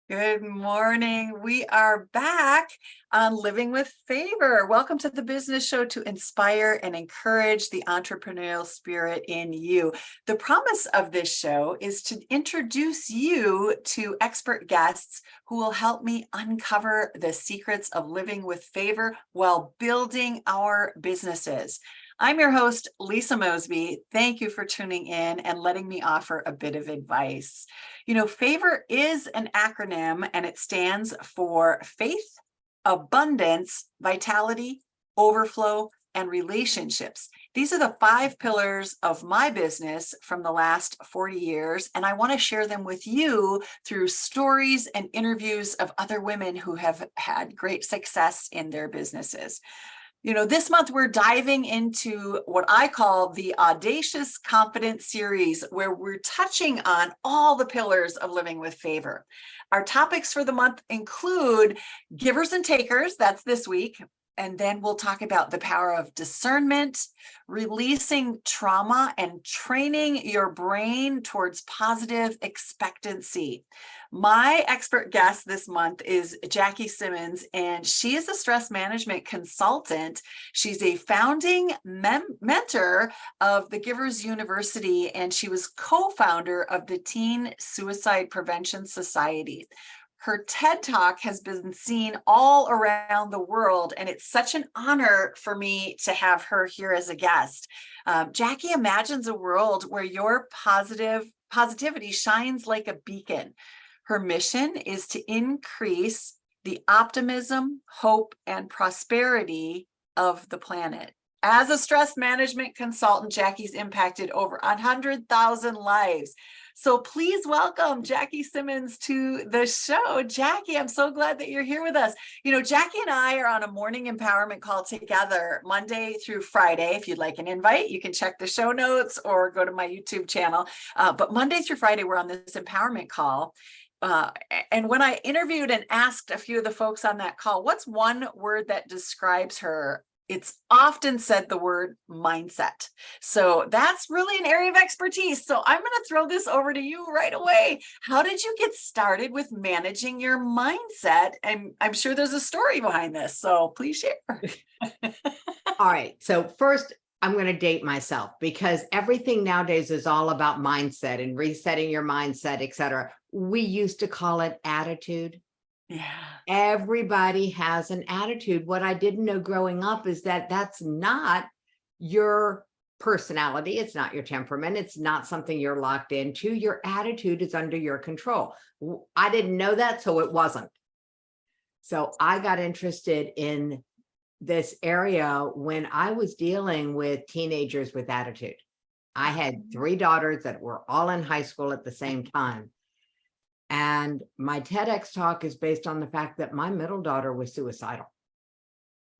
Good morning. We are back on Living with Favor. Welcome to the business show to inspire and encourage the entrepreneurial spirit in you. The promise of this show is to introduce you to expert guests who will help me uncover the secrets of living with favor while building our businesses. I'm your host, Lisa Mosby. Thank you for tuning in and letting me offer a bit of advice. FAVOR is an acronym and it stands for faith, abundance, vitality, overflow, and relationships. These are the 5 pillars of my business from the last 40 years, and I want to share them with you through stories and interviews of other women who have had great success in their businesses. This month we're diving into what I call the Audacious Confidence Series, where we're touching on all the pillars of living with favor. Our topics for the month include givers and takers, that's this week. And then we'll talk about the power of discernment, releasing trauma, and training your brain towards positive expectancy. My expert guest this month is Jackie Simmons, and she is a stress management consultant. She's a founding mentor of the Givers University, and she was co-founder of the Teen Suicide Prevention Society. Her TED Talk has been seen all around the world, and it's such an honor for me to have her here as a guest. Jackie imagines a world where your positivity shines like a beacon. Her mission is to increase the optimism, hope, and prosperity of the planet. As a stress management consultant, Jackie's impacted over 100,000 lives. So please welcome Jackie Simmons to the show. Jackie, I'm so glad that you're here with us. Jackie and I are on a morning empowerment call together Monday through Friday. If you'd like an invite, you can check the show notes or go to my YouTube channel. But Monday through Friday, we're on this empowerment call. And when I interviewed and asked a few of the folks on that call, what's one word that describes her? It's often said the word mindset. So that's really an area of expertise. So I'm going to throw this over to you right away. How did you get started with managing your mindset? And I'm sure there's a story behind this. So please share. All right. So first, I'm going to date myself because everything nowadays is all about mindset and resetting your mindset, et cetera. We used to call it attitude. Yeah. Everybody has an attitude. What I didn't know growing up is that that's not your personality. It's not your temperament. It's not something you're locked into. Your attitude is under your control. I didn't know that, so it wasn't. So I got interested in this area when I was dealing with teenagers with attitude. I had 3 daughters that were all in high school at the same time. And my TEDx talk is based on the fact that my middle daughter was suicidal.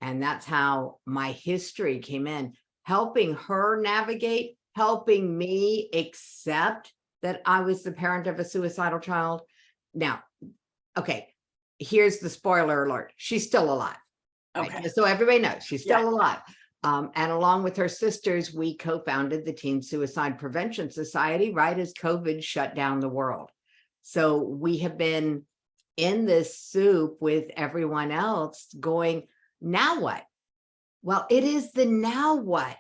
And that's how my history came in, helping her navigate, helping me accept that I was the parent of a suicidal child. Now, okay, here's the spoiler alert. She's still alive. Okay. Right? So everybody knows she's still alive. And along with her sisters, we co-founded the Teen Suicide Prevention Society right as COVID shut down the world. So we have been in this soup with everyone else going, now what? Well, it is the now what,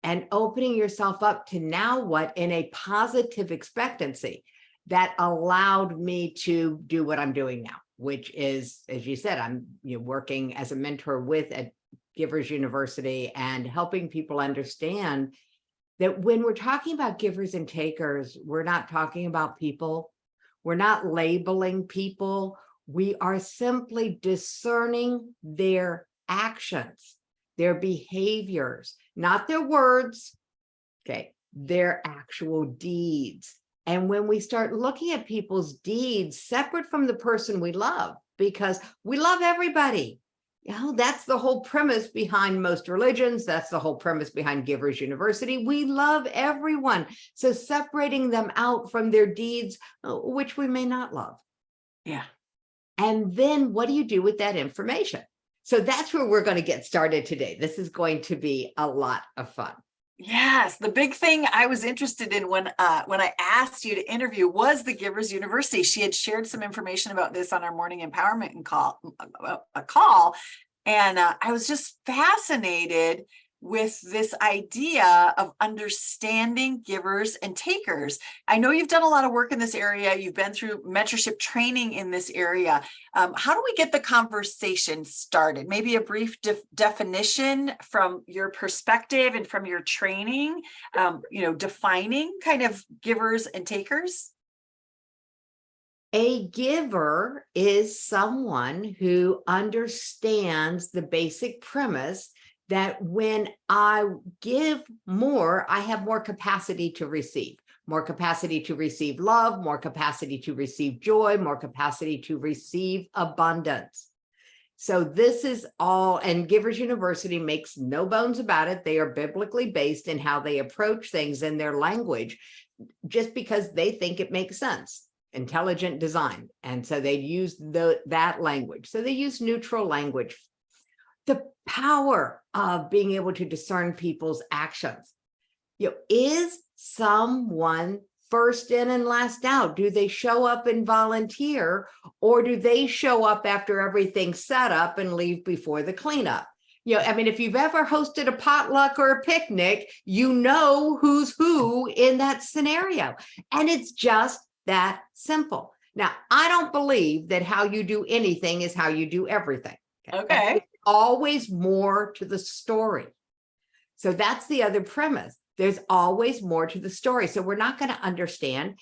and opening yourself up to now what in a positive expectancy that allowed me to do what I'm doing now, which is, as you said, I'm working as a mentor with at Givers University and helping people understand that when we're talking about givers and takers, we're not talking about people. We're not labeling people. We are simply discerning their actions, their behaviors, not their words, okay, their actual deeds. And when we start looking at people's deeds separate from the person we love, because we love everybody. That's the whole premise behind most religions. That's the whole premise behind Givers University. We love everyone. So separating them out from their deeds, which we may not love. Yeah. And then what do you do with that information? So that's where we're going to get started today. This is going to be a lot of fun. Yes, the big thing I was interested in when I asked you to interview was the Givers University. She had shared some information about this on our morning empowerment and call, and I was just fascinated with this idea of understanding givers and takers. I know you've done a lot of work in this area. You've been through mentorship training in this area. How do we get the conversation started? Maybe a brief definition from your perspective and from your training, defining kind of givers and takers. A giver is someone who understands the basic premise that when I give more, I have more capacity to receive love, more capacity to receive joy, more capacity to receive abundance. So this is all, and Givers University makes no bones about it. They are biblically based in how they approach things in their language, just because they think it makes sense. Intelligent design. And so they use that language. So they use neutral language. The power of being able to discern people's actions. Is someone first in and last out? Do they show up and volunteer, or do they show up after everything's set up and leave before the cleanup? If you've ever hosted a potluck or a picnic, you know who's who in that scenario. And it's just that simple. Now, I don't believe that how you do anything is how you do everything. Okay. There's always more to the story. So that's the other premise. There's always more to the story. So we're not going to understand.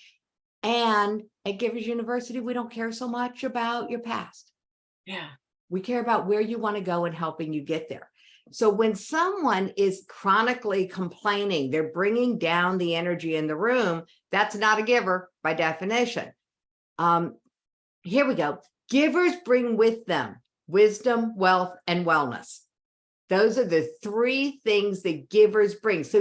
And at Givers University, we don't care so much about your past. Yeah. We care about where you want to go and helping you get there. So when someone is chronically complaining, they're bringing down the energy in the room, that's not a giver by definition. Here we go. Givers bring with them wisdom, wealth, and wellness. Those are the three things that givers bring. So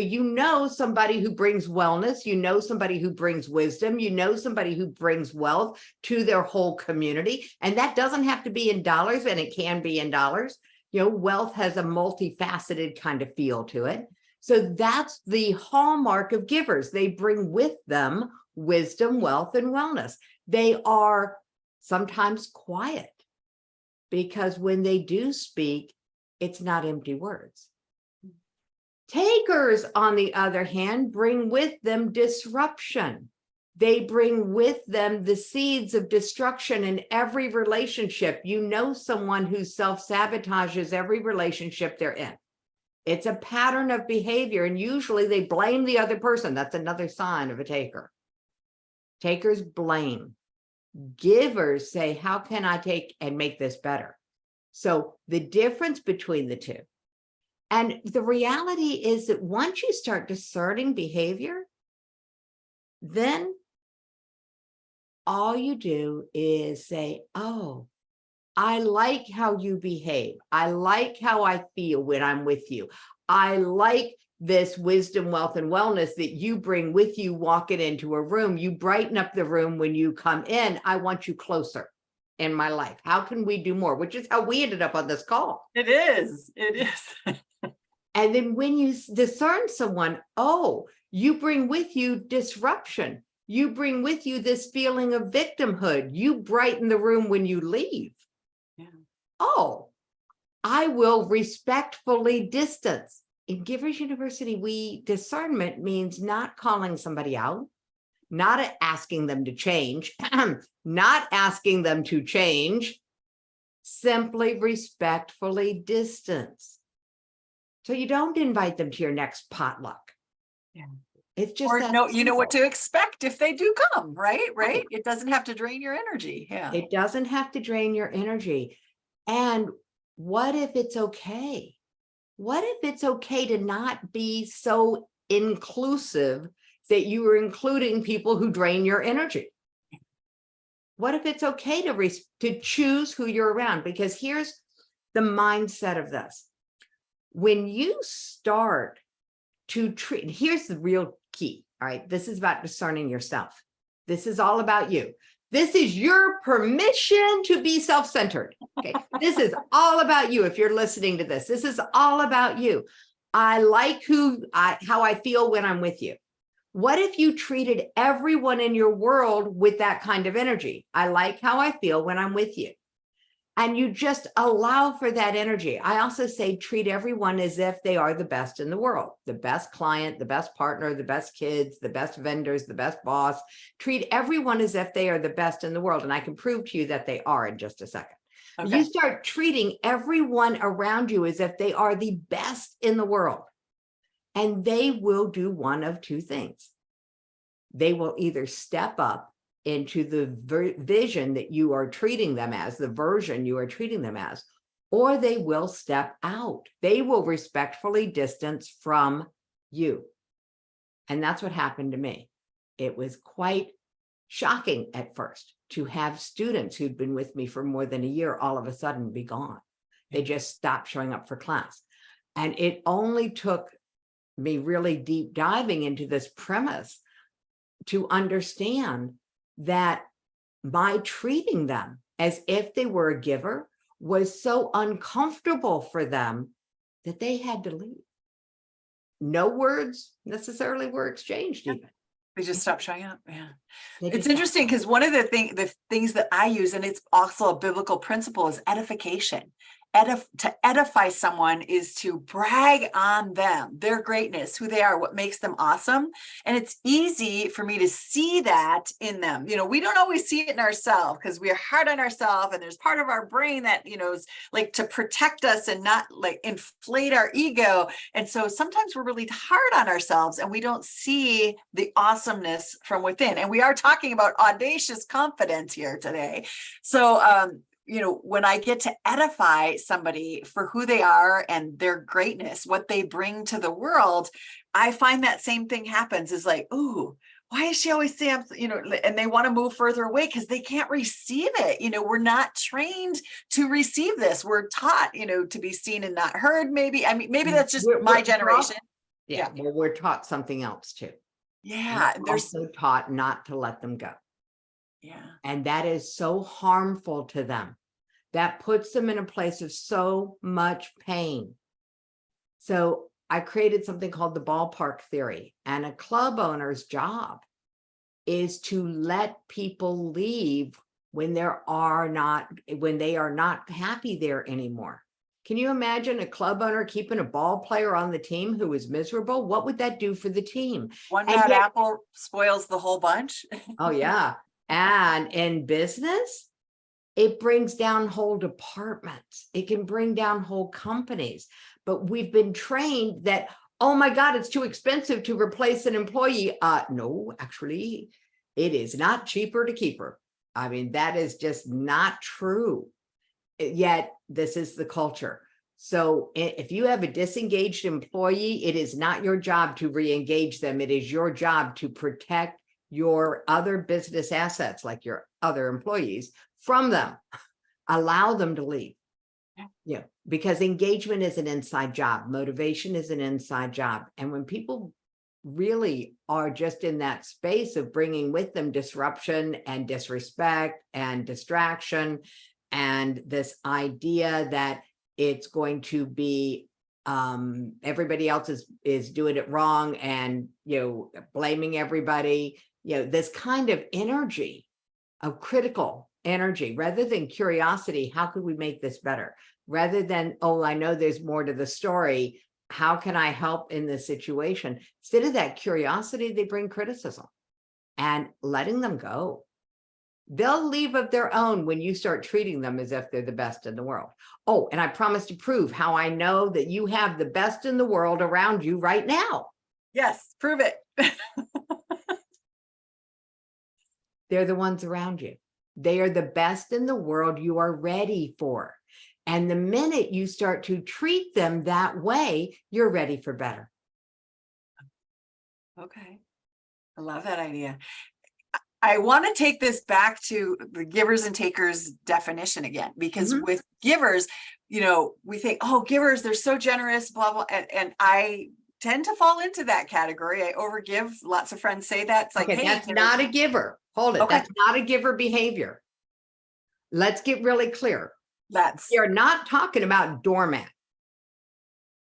somebody who brings wellness, somebody who brings wisdom, somebody who brings wealth to their whole community. And that doesn't have to be in dollars, and it can be in dollars. Wealth has a multifaceted kind of feel to it. So that's the hallmark of givers. They bring with them wisdom, wealth, and wellness. They are sometimes quiet, because when they do speak, it's not empty words. Takers, on the other hand, bring with them disruption. They bring with them the seeds of destruction in every relationship. Someone who self-sabotages every relationship they're in. It's a pattern of behavior, and usually they blame the other person. That's another sign of a taker. Takers blame. Givers say, how can I take and make this better? So the difference between the two. And the reality is that once you start discerning behavior, then all you do is say, oh, I like how you behave. I like how I feel when I'm with you. I like this wisdom, wealth, and wellness that you bring with you walking into a room. You brighten up the room when you come in. I want you closer in my life. How can we do more? Which is how we ended up on this call. It is. And then when you discern someone, oh, you bring with you disruption. You bring with you this feeling of victimhood. You brighten the room when you leave. Yeah. Oh, I will respectfully distance. In Givers University, discernment means not calling somebody out, not asking them to change, not asking them to change, simply respectfully distance. So you don't invite them to your next potluck. Yeah. It's just or that no, simple. you know what to expect if they do come, right? It doesn't have to drain your energy. Yeah. It doesn't have to drain your energy. And what if it's okay? What if it's okay to not be so inclusive that you are including people who drain your energy? What if it's okay to choose who you're around? Because here's the mindset of this. When you start to treat, here's the real key. All right. This is about discerning yourself. This is all about you. This is your permission to be self-centered. Okay. This is all about you. If you're listening to this, this is all about you. I like how I feel when I'm with you. What if you treated everyone in your world with that kind of energy? I like how I feel when I'm with you. And you just allow for that energy. I also say treat everyone as if they are the best in the world, the best client, the best partner, the best kids, the best vendors, the best boss. Treat everyone as if they are the best in the world. And I can prove to you that they are in just a second. Okay. You start treating everyone around you as if they are the best in the world. And they will do one of two things. They will either step up into the vision that you are treating them as, the version you are treating them as, or they will step out. They will respectfully distance from you. And that's what happened to me. It was quite shocking at first to have students who'd been with me for more than a year all of a sudden be gone. They just stopped showing up for class. And it only took me really deep diving into this premise to understand that my treating them as if they were a giver was so uncomfortable for them that they had to leave. No words necessarily were exchanged even. They just stopped showing up. Yeah. It's interesting because one of the things that I use, and it's also a biblical principle, is edification. To edify someone is to brag on them, their greatness, who they are, what makes them awesome. And it's easy for me to see that in them. We don't always see it in ourselves because we are hard on ourselves, and there's part of our brain that, is like to protect us and not like inflate our ego. And so sometimes we're really hard on ourselves and we don't see the awesomeness from within. And we are talking about audacious confidence here today. So, when I get to edify somebody for who they are and their greatness, what they bring to the world, I find that same thing happens is like, ooh, why is she always saying, and they want to move further away because they can't receive it. We're not trained to receive this. We're taught, to be seen and not heard. Maybe that's just my generation. Yeah. Well, we're taught something else too. Yeah. We're also taught not to let them go. Yeah. And that is so harmful to them. That puts them in a place of so much pain. So I created something called the ballpark theory. And a club owner's job is to let people leave when they are not happy there anymore. Can you imagine a club owner keeping a ball player on the team who is miserable? What would that do for the team? One bad apple spoils the whole bunch. Oh, yeah. And in business, it brings down whole departments. It can bring down whole companies. But we've been trained that, oh my God, it's too expensive to replace an employee. No, actually, it is not cheaper to keep her. That is just not true. Yet this is the culture. So if you have a disengaged employee, it is not your job to re-engage them. It is your job to protect your other business assets, like your other employees, from them. Allow them to leave. Yeah, because engagement is an inside job. Motivation is an inside job. And when people really are just in that space of bringing with them disruption and disrespect and distraction, and this idea that it's going to be everybody else is doing it wrong and blaming everybody, this kind of energy, of critical energy, rather than curiosity, how could we make this better? Rather than, oh, I know there's more to the story, how can I help in this situation? Instead of that curiosity, they bring criticism and letting them go. They'll leave of their own when you start treating them as if they're the best in the world. Oh, and I promise to prove how I know that you have the best in the world around you right now. Yes, prove it. They're the ones around you. They are the best in the world you are ready for. And the minute you start to treat them that way, you're ready for better. Okay. I love that idea. I want to take this back to the givers and takers definition again, because with givers, we think, oh, givers, they're so generous, blah, blah. And I tend to fall into that category. I overgive. Lots of friends say that. It's like, okay, hey, that's not a giver. Hold it. Okay. That's not a giver behavior. Let's get really clear. You're not talking about doormat.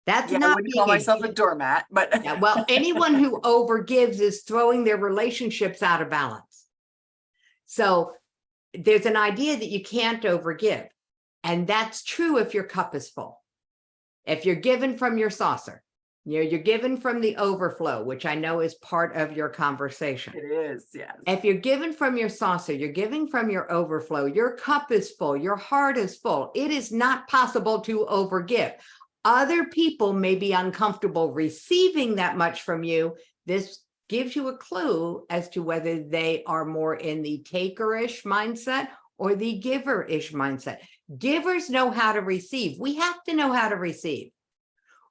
That's Yeah, I not wouldn't call being a myself a giver. doormat, but Yeah, well, anyone who overgives is throwing their relationships out of balance. So there's an idea that you can't overgive. And that's true if your cup is full. If you're given from your saucer, you're given from the overflow, which I know is part of your conversation. it is, yes. If you're given from your saucer, you're giving from your overflow, your cup is full, your heart is full. It is not possible to overgive. Other people may be uncomfortable receiving that much from you. This gives you a clue as to whether they are more in the taker-ish mindset or the giver-ish mindset. Givers know how to receive. We have to know how to receive.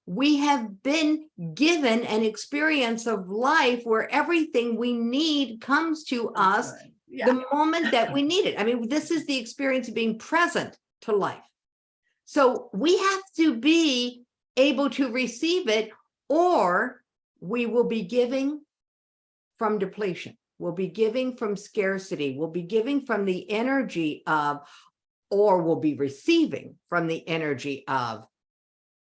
We have been given an experience of life where everything we need comes to us the moment that we need it. I mean, this is the experience of being present to life. So we have to be able to receive it, or we will be giving from depletion. We'll be giving from scarcity. We'll be giving from the energy of, or we'll be receiving from the energy of,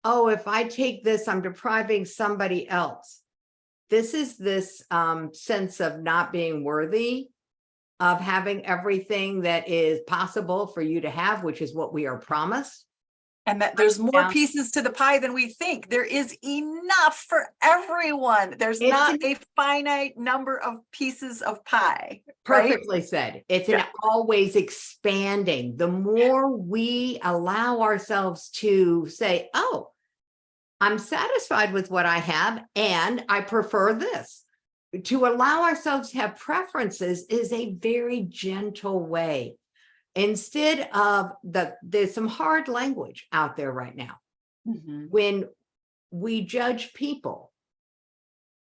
oh, if I take this, I'm depriving somebody else. This is this sense of not being worthy of having everything that is possible for you to have, which is what we are promised. And that there's more pieces to the pie than we think. There is enough for everyone. There's not a finite number of pieces of pie. Perfectly said. It's an always expanding. The more we allow ourselves to say, oh, I'm satisfied with what I have, and I prefer this. To allow ourselves to have preferences is a very gentle way. Instead of there's some hard language out there right now. Mm-hmm. When we judge people,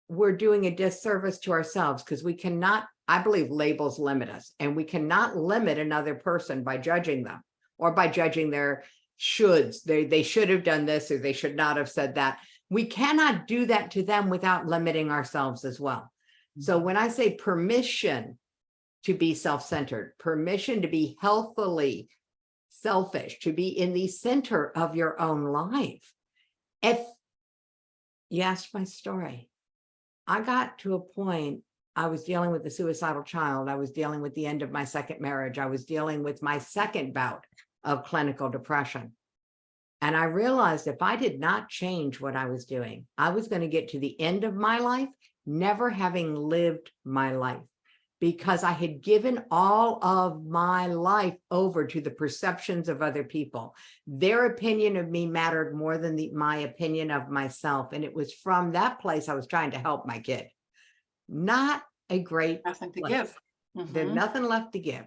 we're doing a disservice to ourselves, because we cannot, I believe labels limit us, and we cannot limit another person by judging them or by judging their shoulds. They should have done this, or they should not have said that. We cannot do that to them without limiting ourselves as well. Mm-hmm. So when I say permission to be self-centered, permission to be healthily selfish, to be in the center of your own life. If you asked my story, I got to a point, I was dealing with a suicidal child. I was dealing with the end of my second marriage. I was dealing with my second bout of clinical depression. And I realized if I did not change what I was doing, I was going to get to the end of my life, never having lived my life, because I had given all of my life over to the perceptions of other people. Their opinion of me mattered more than my opinion of myself. And it was from that place I was trying to help my kid. Not a great nothing to place. Give. Mm-hmm. There's nothing left to give.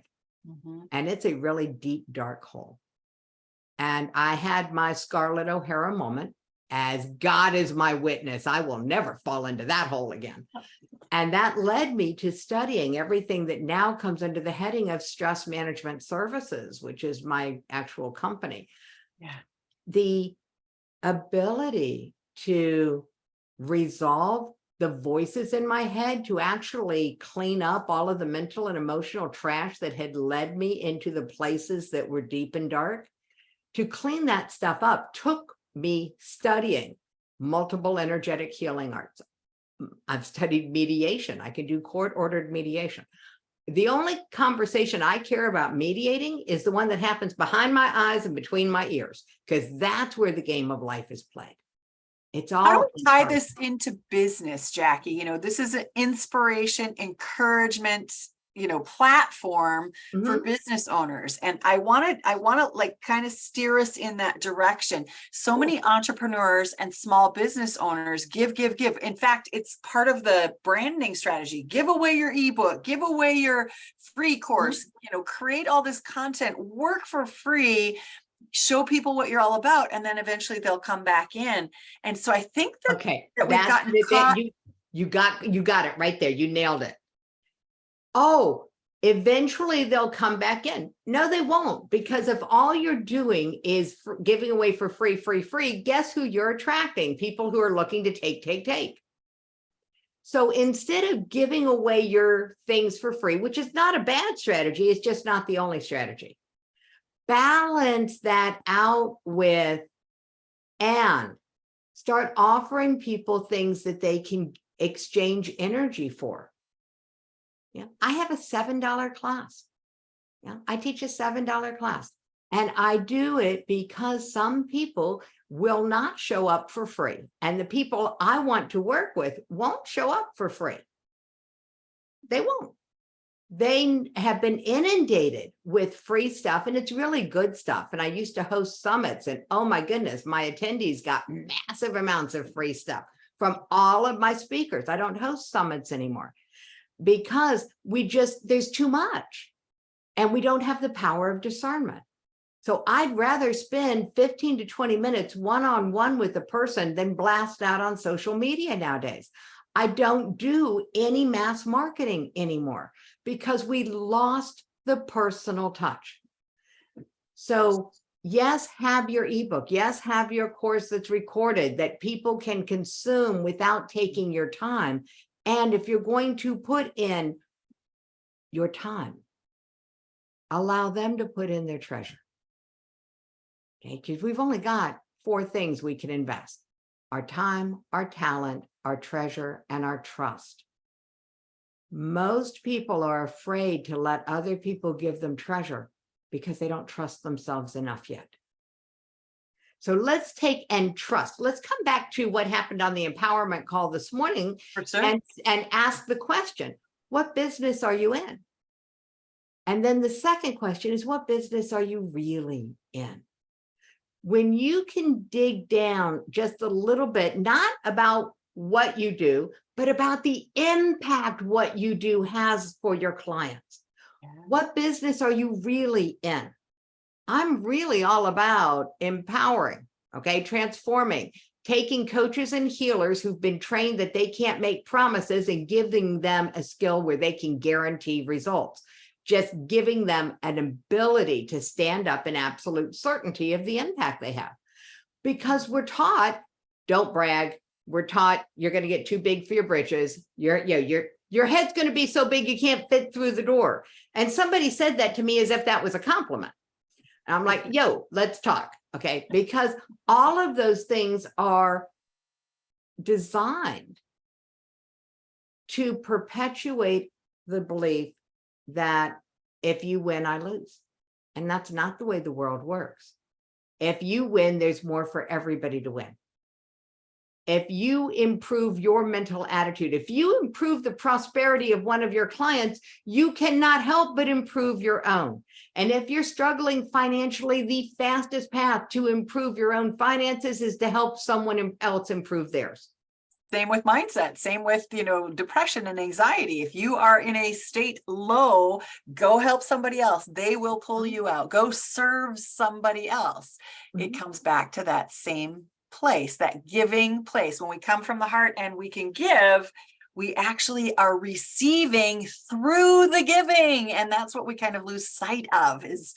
Mm-hmm. And it's a really deep, dark hole. And I had my Scarlett O'Hara moment, as God is my witness, I will never fall into that hole again. And that led me to studying everything that now comes under the heading of Stress Management Services, which is my actual company. Yeah. The ability to resolve the voices in my head, to actually clean up all of the mental and emotional trash that had led me into the places that were deep and dark, to clean that stuff up took me studying multiple energetic healing arts. I've studied mediation. I can do court-ordered mediation. The only conversation I care about mediating is the one that happens behind my eyes and between my ears, because that's where the game of life is played. It's all. How do we tie this into business, Jackie? You know, this is an inspiration, encouragement, platform for business owners. And I want to like kind of steer us in that direction. So many entrepreneurs and small business owners give. In fact, it's part of the branding strategy. Give away your ebook, give away your free course, create all this content, work for free, show people what you're all about, and then eventually they'll come back in. And so I think that, that we've gotten caught. You got it right there. You nailed it. Oh, eventually they'll come back in. No, they won't, because if all you're doing is giving away for free, guess who you're attracting? People who are looking to take. So instead of giving away your things for free, which is not a bad strategy, it's just not the only strategy. Balance that out with, and Start offering people things that they can exchange energy for. Yeah, I have a $7 class. Yeah, I teach a $7 class, and I do it because some people will not show up for free, and the people I want to work with won't show up for free. They won't. They have been inundated with free stuff, and it's really good stuff. And I used to host summits, and oh my goodness, my attendees got massive amounts of free stuff from all of my speakers. I don't host summits anymore because there's too much, and we don't have the power of discernment. So I'd rather spend 15 to 20 minutes one-on-one with a person than blast out on social media nowadays. I don't do any mass marketing anymore because we lost the personal touch. So yes, have your ebook. Yes, have your course that's recorded that people can consume without taking your time. And if you're going to put in your time, allow them to put in their treasure. Okay, because we've only got 4 things we can invest: our time, our talent, our treasure, and our trust. Most people are afraid to let other people give them treasure because they don't trust themselves enough yet. So let's take and trust. Let's come back to what happened on the empowerment call this morning and ask the question, what business are you in? And then the second question is, what business are you really in? When you can dig down just a little bit, not about what you do, but about the impact what you do has for your clients. Yeah. What business are you really in? I'm really all about empowering, okay, transforming, taking coaches and healers who've been trained that they can't make promises and giving them a skill where they can guarantee results. Just giving them an ability to stand up in absolute certainty of the impact they have. Because we're taught, don't brag. We're taught you're going to get too big for your britches. Your head's going to be so big you can't fit through the door. And somebody said that to me as if that was a compliment. And I'm like, yo, let's talk. Okay. Because all of those things are designed to perpetuate the belief that if you win, I lose. And that's not the way the world works. If you win, there's more for everybody to win. If you improve your mental attitude, if you improve the prosperity of one of your clients, you cannot help but improve your own. And if you're struggling financially, the fastest path to improve your own finances is to help someone else improve theirs. Same with mindset, same with, depression and anxiety. If you are in a state low, go help somebody else. They will pull you out. Go serve somebody else. It comes back to that same place, that giving place. When we come from the heart and we can give, we actually are receiving through the giving. And that's what we kind of lose sight of, is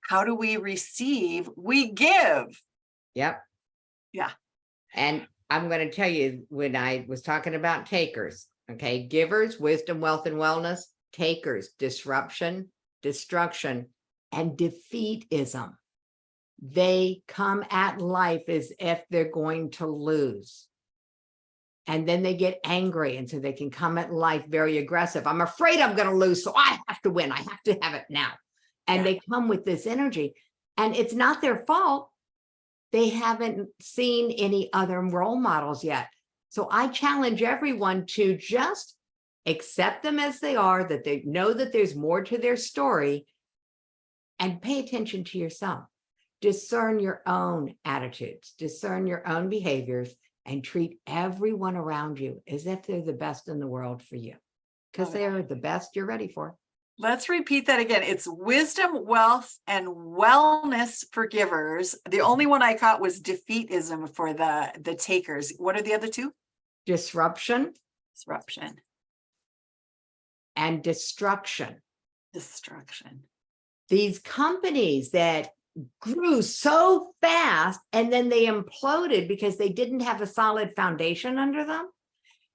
how do we receive? We give. Yep. Yeah. And I'm going to tell you, when I was talking about takers, okay, givers, wisdom, wealth, and wellness, takers, disruption, destruction, and defeatism. They come at life as if they're going to lose. And then they get angry. And so they can come at life very aggressive. I'm afraid I'm going to lose, so I have to win. I have to have it now. And they come with this energy. And it's not their fault. They haven't seen any other role models yet. So I challenge everyone to just accept them as they are, that they know that there's more to their story, and pay attention to yourself. Discern your own attitudes, discern your own behaviors, and treat everyone around you as if they're the best in the world for you, because they are the best you're ready for. Let's repeat that again. It's wisdom, wealth, and wellness for givers. The only one I caught was defeatism for the takers. What are the other two? Disruption. Disruption. And destruction. Destruction. These companies that grew so fast and then they imploded because they didn't have a solid foundation under them.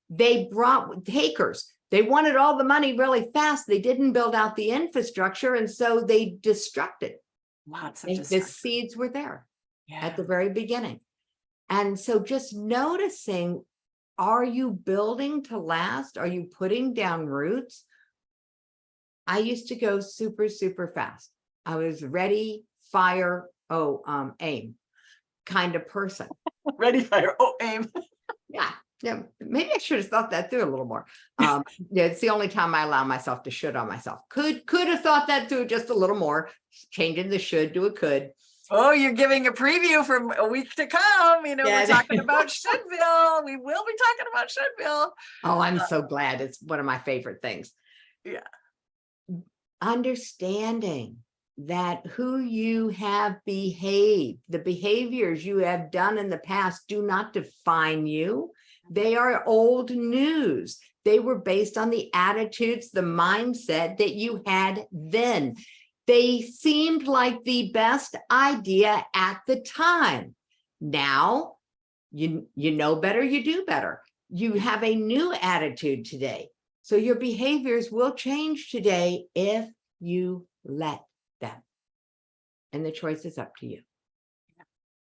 They brought takers. They wanted all the money really fast. They didn't build out the infrastructure, and so they destructed. Lots of the seeds were there at the very beginning. And so just noticing, are you building to last? Are you putting down roots? I used to go super, super fast. I was ready, fire, aim kind of person. Ready, fire, aim. Yeah, maybe I should have thought that through a little more. Yeah, it's the only time I allow myself to should on myself. Could have thought that through just a little more, changing the should to a could. Oh, you're giving a preview for a week to come. We're talking about Shouldville. We will be talking about Shouldville. Oh, I'm so glad. It's one of my favorite things. Yeah. Understanding that who you have behaved, the behaviors you have done in the past do not define you. They are old news. They were based on the attitudes, the mindset that you had then. They seemed like the best idea at the time. Now, you know better, you do better. You have a new attitude today. So your behaviors will change today if you let them. And the choice is up to you.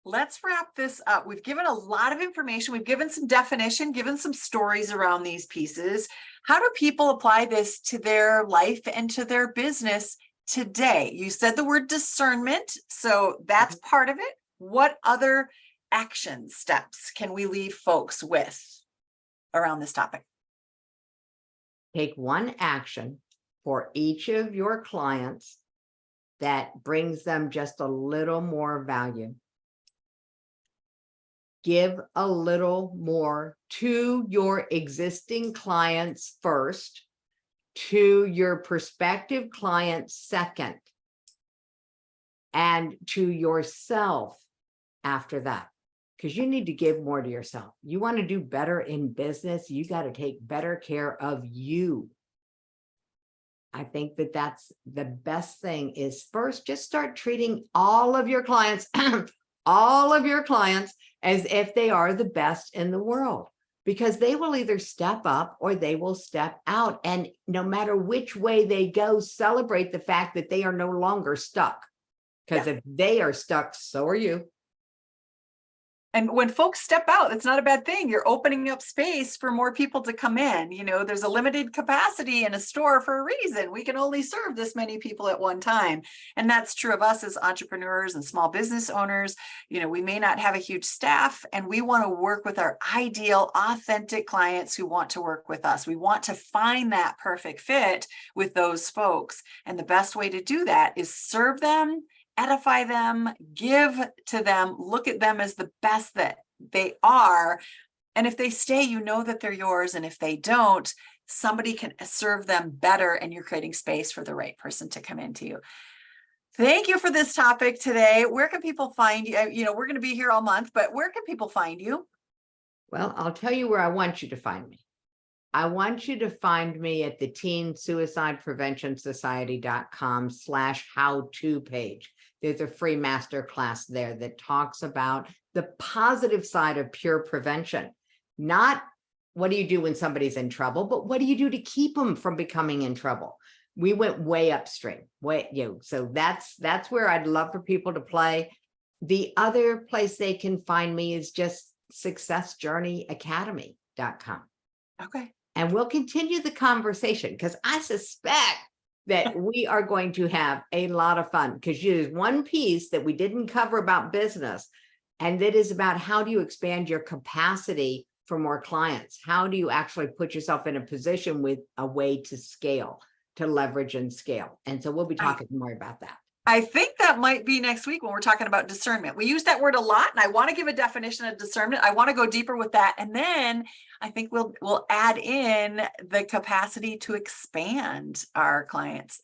Let's wrap this up. We've given a lot of information. We've given some definition, given some stories around these pieces. How do people apply this to their life and to their business today? You said the word discernment, so that's part of it. What other action steps can we leave folks with around this topic? Take one action for each of your clients that brings them just a little more value. Give a little more to your existing clients first, to your prospective clients second, and to yourself after that. Because you need to give more to yourself. You want to do better in business, you got to take better care of you. I think that that's the best thing is first, just start treating all of your clients, all of your clients as if they are the best in the world, because they will either step up or they will step out. And no matter which way they go, celebrate the fact that they are no longer stuck. Because if they are stuck, so are you. And when folks step out, it's not a bad thing. You're opening up space for more people to come in. There's a limited capacity in a store for a reason. We can only serve this many people at one time. And that's true of us as entrepreneurs and small business owners. We may not have a huge staff, and we want to work with our ideal, authentic clients who want to work with us. We want to find that perfect fit with those folks. And the best way to do that is serve them, edify them, give to them, look at them as the best that they are. And if they stay, you know that they're yours. And if they don't, somebody can serve them better, and you're creating space for the right person to come into you. Thank you for this topic today. Where can people find you? We're going to be here all month, but where can people find you? Well, I'll tell you where I want you to find me. I want you to find me at the teensuicidepreventionsociety.com/how-to page. There's a free masterclass there that talks about the positive side of pure prevention. Not what do you do when somebody's in trouble, but what do you do to keep them from becoming in trouble? We went way upstream, so that's where I'd love for people to play. The other place they can find me is just successjourneyacademy.com. Okay. And we'll continue the conversation, because I suspect that we are going to have a lot of fun, because there's one piece that we didn't cover about business, and that is about how do you expand your capacity for more clients? How do you actually put yourself in a position with a way to scale, to leverage and scale? And so we'll be talking more about that. I think that might be next week when we're talking about discernment. We use that word a lot, and I want to give a definition of discernment. I want to go deeper with that. And then I think we'll add in the capacity to expand our clients.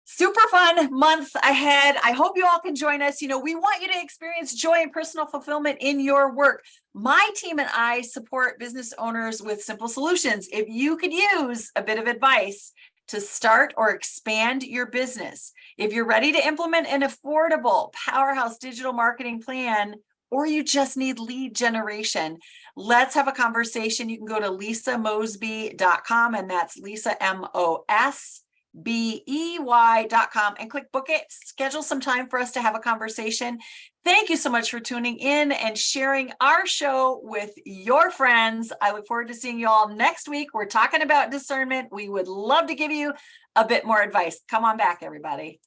Super fun month ahead. I hope you all can join us. We want you to experience joy and personal fulfillment in your work. My team and I support business owners with simple solutions. If you could use a bit of advice to start or expand your business, if you're ready to implement an affordable powerhouse digital marketing plan, or you just need lead generation, let's have a conversation. You can go to lisamosby.com, and that's Lisa, BEY.com, and click book it. Schedule some time for us to have a conversation. Thank you so much for tuning in and sharing our show with your friends. I look forward to seeing you all next week. We're talking about discernment. We would love to give you a bit more advice. Come on back, everybody.